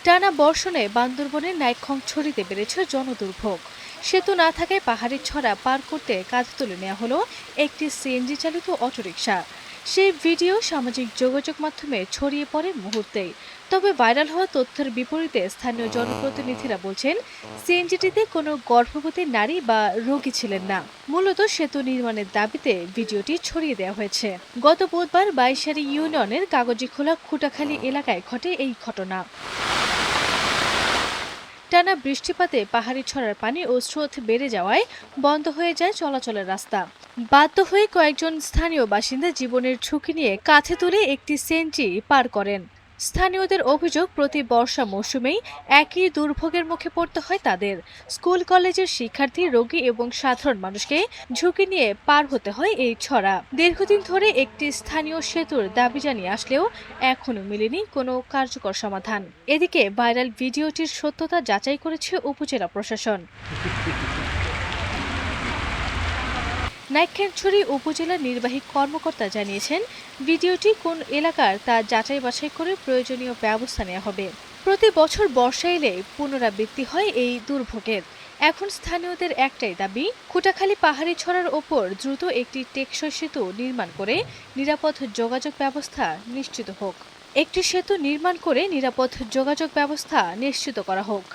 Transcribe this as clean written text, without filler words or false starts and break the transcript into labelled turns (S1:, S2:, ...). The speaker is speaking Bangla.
S1: টানা বর্ষণে বান্দরবনের নাইক্ষ্যংছড়িতে বেড়েছে জনদুর্ভোগ। সেতু না থাকায় পাহাড়ি ছড়া পার করতে কাঁধে তুলে নেওয়া হলো একটি সিএনজি চালিত অটোরিকশা। সেই ভিডিও সামাজিক যোগাযোগ মাধ্যমে ছড়িয়ে পড়ে মুহূর্তেই। তবে ভাইরাল হওয়া তথ্যের বিপরীতে স্থানীয় জনপ্রতিনিধিরা বলছেন, সিএনজিটিতে কোনো গর্ভবতী নারী বা রোগী ছিলেন না। মূলত সেতু নির্মাণের দাবিতে ভিডিওটি ছড়িয়ে দেওয়া হয়েছে। গত বুধবার বাইশারী ইউনিয়নের কাগজিখোলা খুটাখালী এলাকায় ঘটে এই ঘটনা। টানা বৃষ্টিপাতে পাহাড়ি ছড়ার পানি ও স্রোত বেড়ে যাওয়ায় বন্ধ হয়ে যায় চলাচলের রাস্তা। বাধ্য হয়ে কয়েকজন স্থানীয় বাসিন্দা জীবনের ঝুঁকি নিয়ে কাঁধে তুলে একটি সিএনজি পার করেন। স্থানীয়দের অভিযোগ, প্রতি বর্ষা মৌসুমেই একই দুর্ভোগের মুখে পড়তে হয় তাদের। স্কুল কলেজের শিক্ষার্থী, রোগী এবং সাধারণ মানুষকে ঝুঁকি নিয়ে পার হতে হয় এই ছড়া। দীর্ঘদিন ধরে একটি স্থানীয় সেতুর দাবি জানিয়ে আসলেও এখনো মেলেনি কোনো কার্যকর সমাধান। এদিকে ভাইরাল ভিডিওটির সত্যতা যাচাই করেছে উপজেলা প্রশাসন। নাইক্ষ্যংছড়ি উপজেলা নির্বাহী কর্মকর্তা জানিয়েছেন, ভিডিওটি কোন এলাকার তা যাচাই বাছাই করে প্রয়োজনীয় ব্যবস্থা নেওয়া হবে। প্রতি বছর বর্ষা এলে পুনরাবৃত্তি হয় এই দুর্ভোগের। এখন স্থানীয়দের একটাই দাবি, খুটাখালী পাহাড়ি ছড়ার ওপর দ্রুত একটি টেকসই সেতু নির্মাণ করে নিরাপদ যোগাযোগ ব্যবস্থা নিশ্চিত হোক। একটি সেতু নির্মাণ করে নিরাপদ যোগাযোগ ব্যবস্থা নিশ্চিত করা হোক।